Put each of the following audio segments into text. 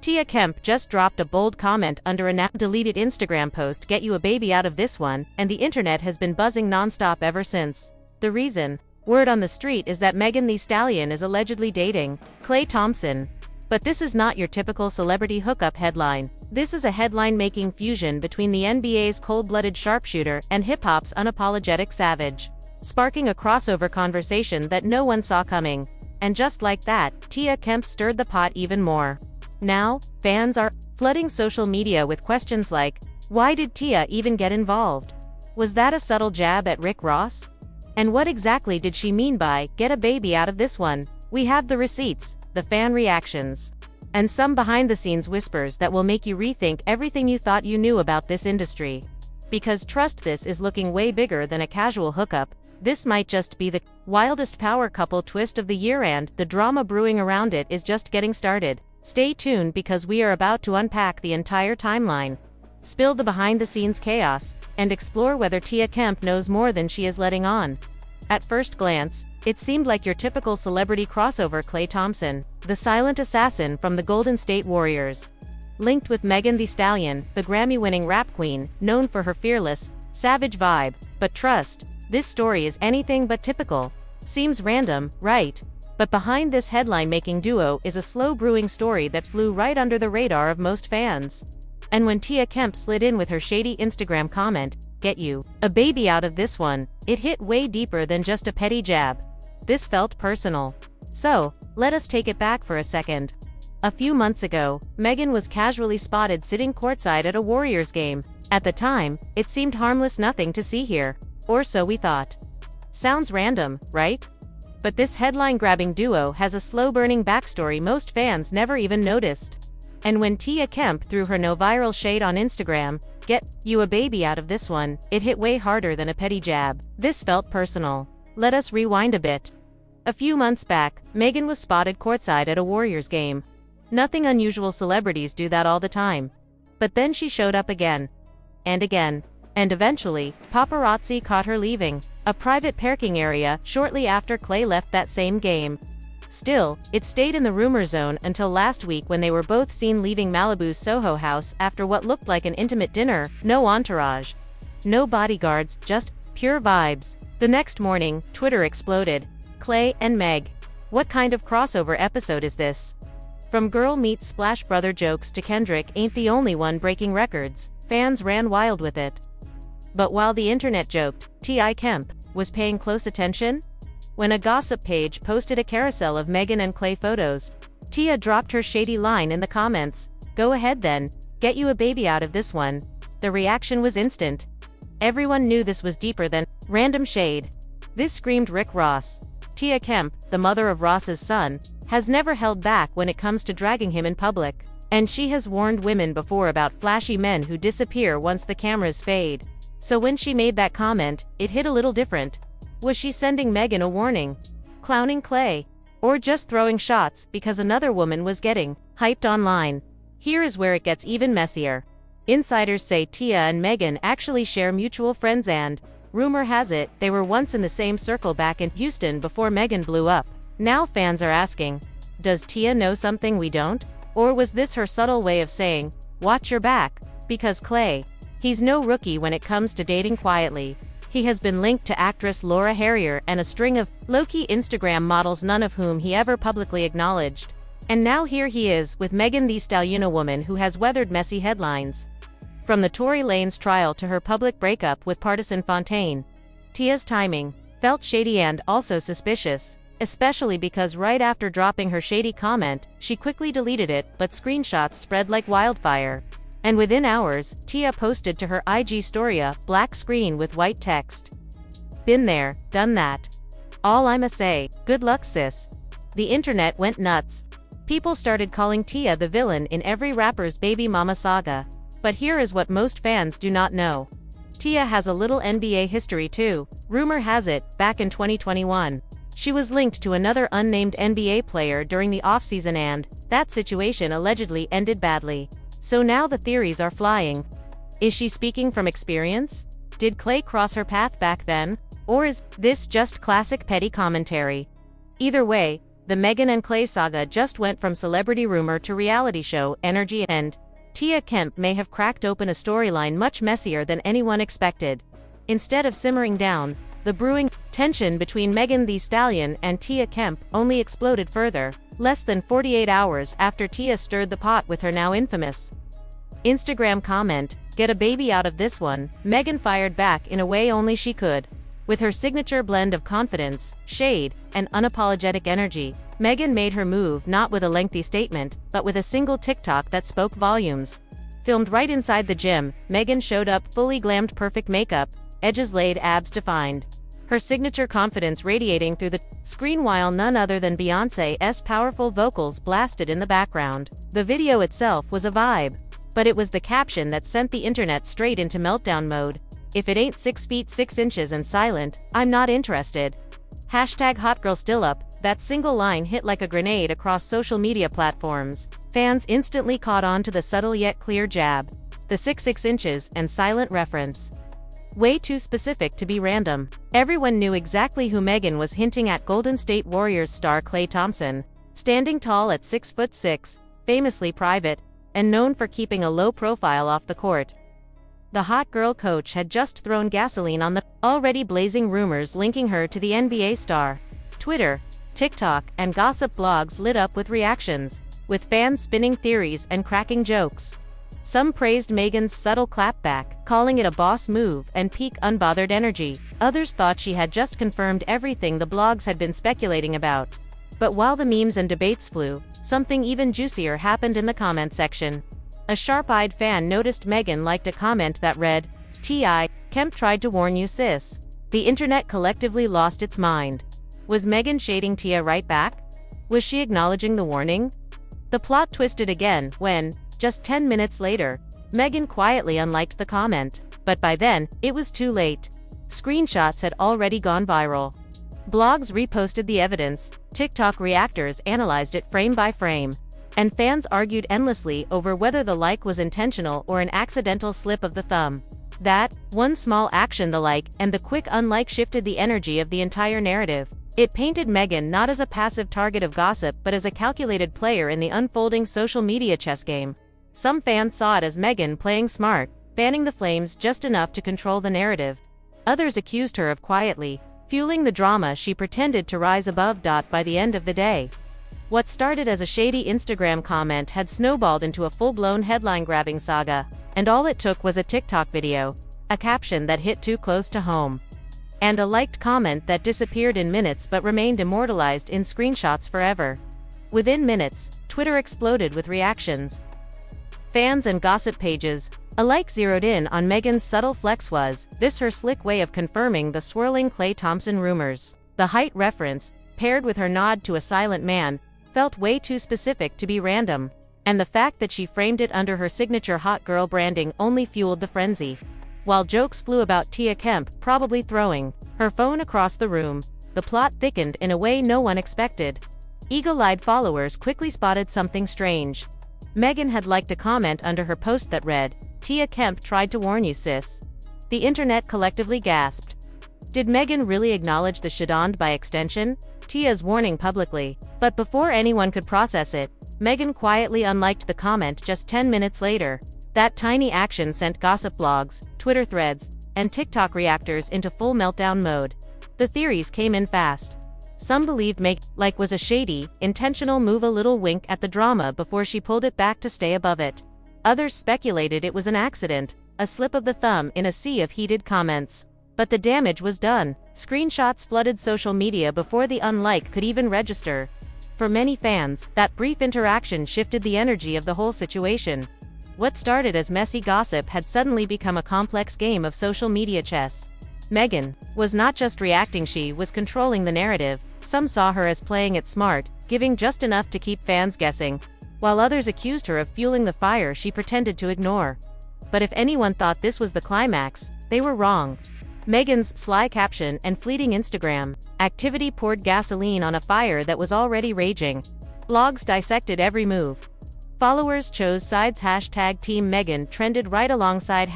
Tia Kemp just dropped a bold comment under a now-deleted Instagram post, "Get you a baby out of this one," and the internet has been buzzing nonstop ever since. The reason? Word on the street is that Megan Thee Stallion is allegedly dating Klay Thompson. But this is not your typical celebrity hookup headline. This is a headline-making fusion between the NBA's cold-blooded sharpshooter and hip-hop's unapologetic savage, sparking a crossover conversation that no one saw coming. And just like that, Tia Kemp stirred the pot even more. Now, fans are flooding social media with questions like, why did Tia even get involved? Was that a subtle jab at Rick Ross? And what exactly did she mean by, "Get a baby out of this one"? We have the receipts, the fan reactions, and some behind-the-scenes whispers that will make you rethink everything you thought you knew about this industry. Because trust, this is looking way bigger than a casual hookup. This might just be the wildest power couple twist of the year, and the drama brewing around it is just getting started. Stay tuned, because we are about to unpack the entire timeline, spill the behind-the-scenes chaos, and explore whether Tia Kemp knows more than she is letting on. At first glance, it seemed like your typical celebrity crossover. Klay Thompson, the silent assassin from the Golden State Warriors, linked with Megan Thee Stallion, the Grammy-winning rap queen, known for her fearless, savage vibe. But trust, this story is anything but typical. Seems random, right? But behind this headline-making duo is a slow-brewing story that flew right under the radar of most fans. And when Tia Kemp slid in with her shady Instagram comment, "Get you a baby out of this one," it hit way deeper than just a petty jab. This felt personal. So, let us take it back for a second. A few months ago, Megan was casually spotted sitting courtside at a Warriors game. At the time, it seemed harmless, nothing to see here. Or so we thought. Sounds random, right? But this headline-grabbing duo has a slow-burning backstory most fans never even noticed. And when Tia Kemp threw her no-viral shade on Instagram, "Get you a baby out of this one," it hit way harder than a petty jab. This felt personal. Let us rewind a bit. A few months back, Megan was spotted courtside at a Warriors game. Nothing unusual, celebrities do that all the time. But then she showed up again. And again. And eventually, paparazzi caught her leaving a private parking area shortly after Klay left that same game. Still, it stayed in the rumor zone until last week, when they were both seen leaving Malibu's Soho house after what looked like an intimate dinner. No entourage, no bodyguards, just pure vibes. The next morning, Twitter exploded. Klay and Meg. What kind of crossover episode is this? From Girl Meets Splash Brother jokes to Kendrick ain't the only one breaking records. Fans ran wild with it. But while the internet joked, Tia Kemp was paying close attention. When a gossip page posted a carousel of Megan and Klay photos, Tia dropped her shady line in the comments, "Go ahead then, get you a baby out of this one." The reaction was instant. Everyone knew this was deeper than random shade. This screamed Rick Ross. Tia Kemp, the mother of Ross's son, has never held back when it comes to dragging him in public. And she has warned women before about flashy men who disappear once the cameras fade. So when she made that comment, it hit a little different. Was she sending Megan a warning? Clowning Klay? Or just throwing shots because another woman was getting hyped online? Here is where it gets even messier. Insiders say Tia and Megan actually share mutual friends, and rumor has it they were once in the same circle back in Houston before Megan blew up. Now fans are asking, does Tia know something we don't? Or was this her subtle way of saying, watch your back? Because Klay, he's no rookie when it comes to dating quietly. He has been linked to actress Laura Harrier and a string of low-key Instagram models, none of whom he ever publicly acknowledged. And now here he is with Megan Thee Stallion, a woman who has weathered messy headlines. From the Tory Lanez trial to her public breakup with partisan Fontaine, Tia's timing felt shady and also suspicious, especially because right after dropping her shady comment, she quickly deleted it, but screenshots spread like wildfire. And within hours, Tia posted to her IG story a black screen with white text. "Been there, done that. All I'ma say, good luck sis." The internet went nuts. People started calling Tia the villain in every rapper's baby mama saga. But here is what most fans do not know. Tia has a little NBA history too. Rumor has it, back in 2021, she was linked to another unnamed NBA player during the offseason, and that situation allegedly ended badly. So now the theories are flying. Is she speaking from experience? Did Klay cross her path back then? Or is this just classic petty commentary? Either way, the Meghan and Klay saga just went from celebrity rumor to reality show energy, and Kemp may have cracked open a storyline much messier than anyone expected. Instead of simmering down, the brewing tension between Megan Thee Stallion and Kemp only exploded further, less than 48 hours after Tia stirred the pot with her now infamous Instagram comment, "Get a baby out of this one." Megan fired back in a way only she could. With her signature blend of confidence, shade, and unapologetic energy, Megan made her move not with a lengthy statement, but with a single TikTok that spoke volumes. Filmed right inside the gym, Megan showed up fully glammed, perfect makeup, edges laid, abs defined. Her signature confidence radiating through the screen while none other than Beyoncé's powerful vocals blasted in the background. The video itself was a vibe, but it was the caption that sent the internet straight into meltdown mode. "If it ain't 6 feet 6 inches and silent, I'm not interested." #HotGirlStillUp, that single line hit like a grenade across social media platforms. Fans instantly caught on to the subtle yet clear jab. The 6 inches and silent reference. Way too specific to be random. Everyone knew exactly who Megan was hinting at: Golden State Warriors star Klay Thompson. Standing tall at 6'6", famously private, and known for keeping a low profile off the court. The hot girl coach had just thrown gasoline on the already blazing rumors linking her to the NBA star. Twitter, TikTok, and gossip blogs lit up with reactions, with fans spinning theories and cracking jokes. Some praised Megan's subtle clapback, calling it a boss move and peak unbothered energy. Others thought she had just confirmed everything the blogs had been speculating about. But while the memes and debates flew, something even juicier happened in the comment section. A sharp-eyed fan noticed Megan liked a comment that read, "Kemp tried to warn you, sis." The internet collectively lost its mind. Was Megan shading Tia right back? Was she acknowledging the warning? The plot twisted again when, just 10 minutes later, Megan quietly unliked the comment. But by then, it was too late. Screenshots had already gone viral. Blogs reposted the evidence, TikTok reactors analyzed it frame by frame, and fans argued endlessly over whether the like was intentional or an accidental slip of the thumb. That one small action, the like and the quick unlike, shifted the energy of the entire narrative. It painted Megan not as a passive target of gossip but as a calculated player in the unfolding social media chess game. Some fans saw it as Megan playing smart, fanning the flames just enough to control the narrative. Others accused her of quietly fueling the drama she pretended to rise above. By the end of the day, what started as a shady Instagram comment had snowballed into a full-blown headline-grabbing saga, and all it took was a TikTok video, a caption that hit too close to home, and a liked comment that disappeared in minutes but remained immortalized in screenshots forever. Within minutes, Twitter exploded with reactions. Fans and gossip pages alike zeroed in on Megan's subtle flex. Was this her slick way of confirming the swirling Klay Thompson rumors? The height reference, paired with her nod to a silent man, felt way too specific to be random, and the fact that she framed it under her signature hot girl branding only fueled the frenzy. While jokes flew about Kemp probably throwing her phone across the room, the plot thickened in a way no one expected. Eagle-eyed followers quickly spotted something strange. Megan had liked a comment under her post that read, "Kemp tried to warn you, sis." The internet collectively gasped. Did Megan really acknowledge the shadand by extension? Tia's warning publicly. But before anyone could process it, Megan quietly unliked the comment just 10 minutes later. That tiny action sent gossip blogs, Twitter threads, and TikTok reactors into full meltdown mode. The theories came in fast. Some believed Meg was a shady, intentional move, a little wink at the drama before she pulled it back to stay above it. Others speculated it was an accident, a slip of the thumb in a sea of heated comments. But the damage was done. Screenshots flooded social media before the unlike could even register. For many fans, that brief interaction shifted the energy of the whole situation. What started as messy gossip had suddenly become a complex game of social media chess. Megan was not just reacting, she was controlling the narrative. Some saw her as playing it smart, giving just enough to keep fans guessing, while others accused her of fueling the fire she pretended to ignore. But if anyone thought this was the climax, they were wrong. Megan's sly caption and fleeting Instagram activity poured gasoline on a fire that was already raging. Blogs dissected every move. Followers chose sides. #Team Megan trended right alongside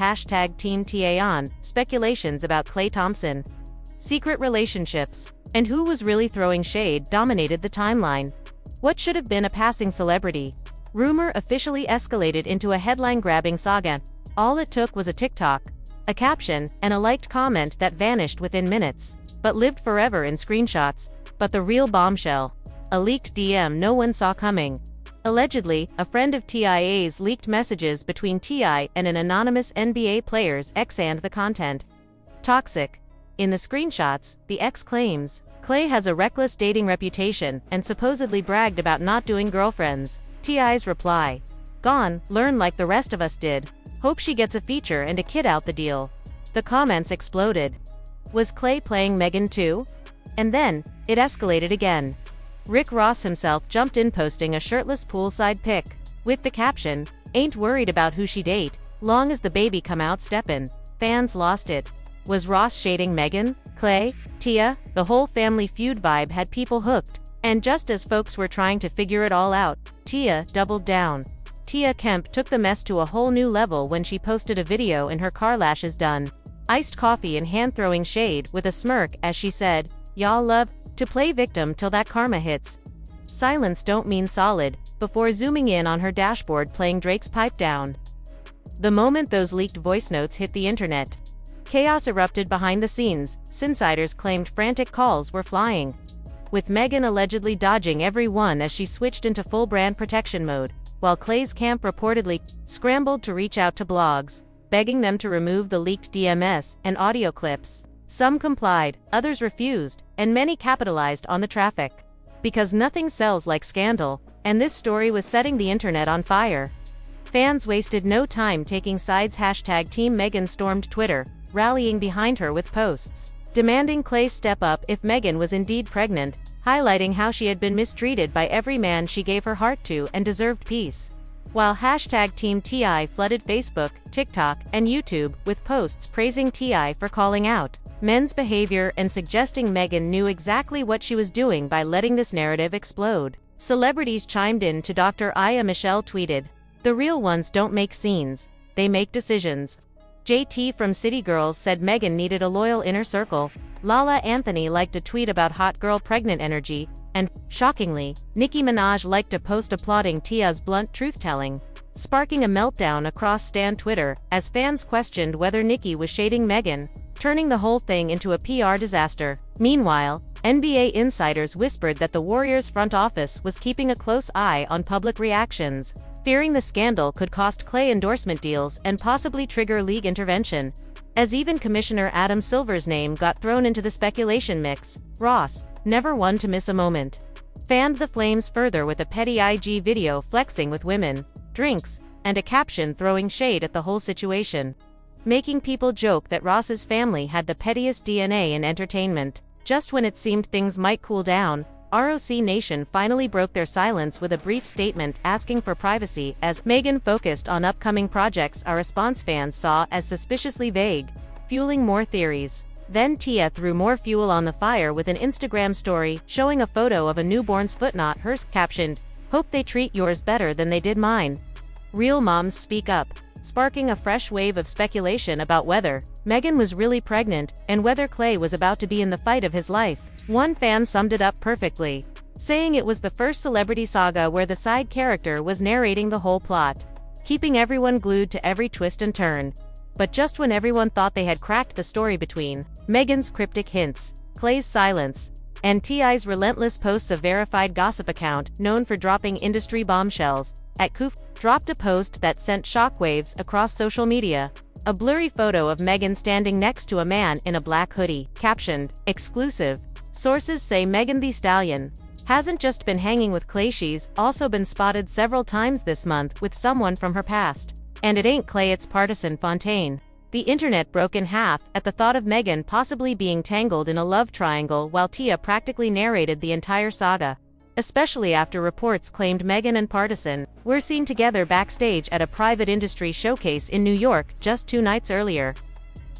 #Team Tia on speculations about Klay Thompson. Secret relationships. And who was really throwing shade dominated the timeline. What should have been a passing celebrity rumor officially escalated into a headline-grabbing saga. All it took was a TikTok, a caption, and a liked comment that vanished within minutes, but lived forever in screenshots. But the real bombshell, a leaked DM no one saw coming. Allegedly, a friend of TIA's leaked messages between TI and an anonymous NBA player's ex and the content. Toxic. In the screenshots, the ex claims, Klay has a reckless dating reputation and supposedly bragged about not doing girlfriends. TI's reply, gone, learn like the rest of us did. Hope she gets a feature and a kid out the deal. The comments exploded. Was Klay playing Megan too? And then, it escalated again. Rick Ross himself jumped in posting a shirtless poolside pic, with the caption, ain't worried about who she date, long as the baby come out steppin'. Fans lost it. Was Ross shading Megan, Klay, Tia? The whole family feud vibe had people hooked. And just as folks were trying to figure it all out, Tia doubled down. Tia Kemp took the mess to a whole new level when she posted a video in her car lashes done. Iced coffee and hand throwing shade with a smirk as she said, y'all love to play victim till that karma hits. Silence don't mean solid, before zooming in on her dashboard playing Drake's Pipe Down. The moment those leaked voice notes hit the internet, chaos erupted behind the scenes. Insiders claimed frantic calls were flying, with Megan allegedly dodging every one as she switched into full brand protection mode, while Klay's camp reportedly scrambled to reach out to blogs, begging them to remove the leaked DMS and audio clips. Some complied, others refused, and many capitalized on the traffic. Because nothing sells like scandal, and this story was setting the internet on fire. Fans wasted no time taking sides. Hashtag Team Megan stormed Twitter, rallying behind her with posts, demanding Klay step up if Megan was indeed pregnant, highlighting how she had been mistreated by every man she gave her heart to and deserved peace. While hashtag Team TI flooded Facebook, TikTok, and YouTube with posts praising TI for calling out men's behavior and suggesting Megan knew exactly what she was doing by letting this narrative explode. Celebrities chimed in to Dr. Aya Michelle tweeted, "The real ones don't make scenes, they make decisions." JT from City Girls said Megan needed a loyal inner circle. Lala Anthony liked a tweet about hot girl pregnant energy, and, shockingly, Nicki Minaj liked a post applauding Tia's blunt truth-telling, sparking a meltdown across stan Twitter as fans questioned whether Nicki was shading Megan, turning the whole thing into a PR disaster. Meanwhile, NBA insiders whispered that the Warriors' front office was keeping a close eye on public reactions, fearing the scandal could cost Klay endorsement deals and possibly trigger league intervention. As even Commissioner Adam Silver's name got thrown into the speculation mix, Ross, never one to miss a moment, fanned the flames further with a petty IG video flexing with women, drinks, and a caption throwing shade at the whole situation, making people joke that Ross's family had the pettiest DNA in entertainment. Just when it seemed things might cool down, ROC Nation finally broke their silence with a brief statement asking for privacy as Megan focused on upcoming projects. A response fans saw as suspiciously vague, fueling more theories. Then Tia threw more fuel on the fire with an Instagram story showing a photo of a newborn's foot, not hers, captioned, "Hope they treat yours better than they did mine." Real moms speak up, sparking a fresh wave of speculation about whether Megan was really pregnant and whether Klay was about to be in the fight of his life. One fan summed it up perfectly, saying it was the first celebrity saga where the side character was narrating the whole plot, keeping everyone glued to every twist and turn. But just when everyone thought they had cracked the story between Megan's cryptic hints, Klay's silence, and T.I.'s relentless posts, a verified gossip account known for dropping industry bombshells, @Koof, dropped a post that sent shockwaves across social media. A blurry photo of Megan standing next to a man in a black hoodie, captioned, "Exclusive." Sources say Megan Thee Stallion hasn't just been hanging with Klay, she's also been spotted several times this month with someone from her past. And it ain't Klay, it's partisan Fontaine. The internet broke in half at the thought of Megan possibly being tangled in a love triangle while Tia practically narrated the entire saga, especially after reports claimed Megan and Partisan were seen together backstage at a private industry showcase in New York just 2 nights earlier.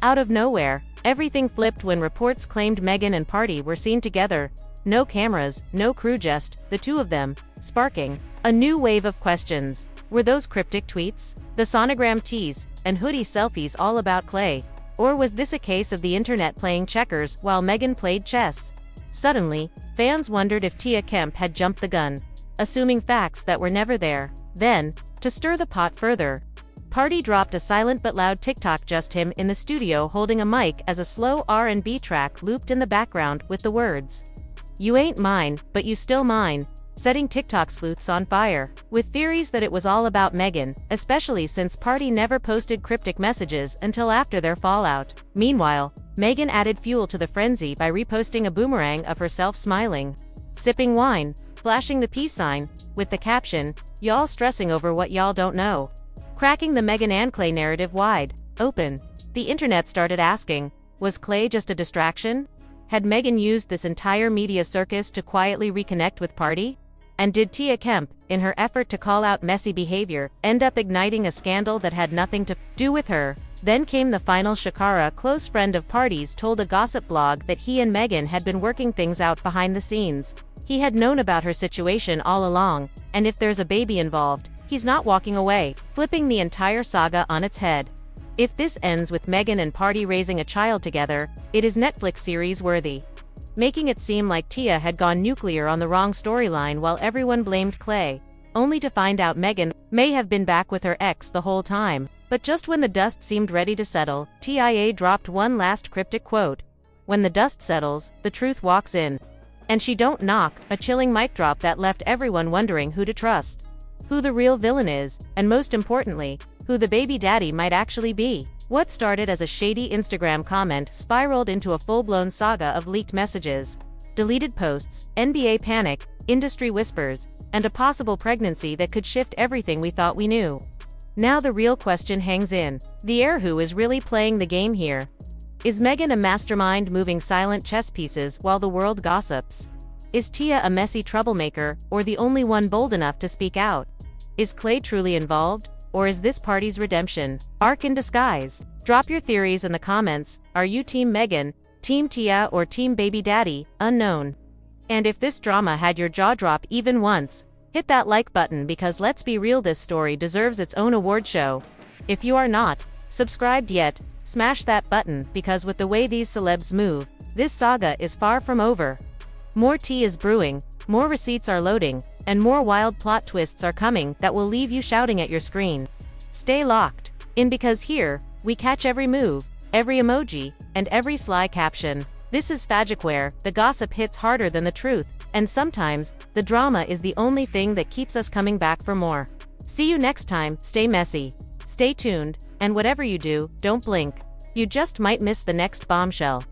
Out of nowhere, everything flipped when reports claimed Megan and Party were seen together. No cameras, no crew, just the two of them, sparking a new wave of questions. Were those cryptic tweets, the sonogram tees, and hoodie selfies all about Klay? Or was this a case of the internet playing checkers while Megan played chess? Suddenly, fans wondered if Tia Kemp had jumped the gun, assuming facts that were never there. Then, to stir the pot further, Party dropped a silent but loud TikTok, just him in the studio holding a mic as a slow R&B track looped in the background with the words, "You ain't mine, but you still mine," setting TikTok sleuths on fire, with theories that it was all about Megan, especially since Party never posted cryptic messages until after their fallout. Meanwhile, Megan added fuel to the frenzy by reposting a boomerang of herself smiling, sipping wine, flashing the peace sign, with the caption, "Y'all stressing over what y'all don't know," cracking the Megan and Klay narrative wide open. The internet started asking, was Klay just a distraction? Had Megan used this entire media circus to quietly reconnect with Party? And did Tia Kemp, in her effort to call out messy behavior, end up igniting a scandal that had nothing to do with her? Then came the final. Shakara, close friend of Party's, told a gossip blog that he and Megan had been working things out behind the scenes. He had known about her situation all along, and if there's a baby involved, he's not walking away, flipping the entire saga on its head. If this ends with Megan and Party raising a child together, it is Netflix series worthy, making it seem like Tia had gone nuclear on the wrong storyline while everyone blamed Klay, only to find out Megan may have been back with her ex the whole time. But just when the dust seemed ready to settle, TIA dropped one last cryptic quote, "When the dust settles, the truth walks in. And she don't knock," a chilling mic drop that left everyone wondering who to trust, who the real villain is, and most importantly, who the baby daddy might actually be. What started as a shady Instagram comment spiraled into a full-blown saga of leaked messages, deleted posts, NBA panic, industry whispers, and a possible pregnancy that could shift everything we thought we knew. Now the real question hangs in the air: who is really playing the game here? Is Megan a mastermind moving silent chess pieces while the world gossips? Is Tia a messy troublemaker, or the only one bold enough to speak out? Is Klay truly involved, or is this Party's redemption arc in disguise? Drop your theories in the comments. Are you Team Megan, Team Tia, or Team Baby Daddy? Unknown. And if this drama had your jaw drop even once, hit that like button, because let's be real, this story deserves its own award show. If you are not subscribed yet, smash that button, because with the way these celebs move, this saga is far from over. More tea is brewing, more receipts are loading, and more wild plot twists are coming that will leave you shouting at your screen. Stay locked in, because here, we catch every move, every emoji, and every sly caption. This is Fagiquare. The gossip hits harder than the truth, and sometimes, the drama is the only thing that keeps us coming back for more. See you next time. Stay messy, stay tuned, and whatever you do, don't blink. You just might miss the next bombshell.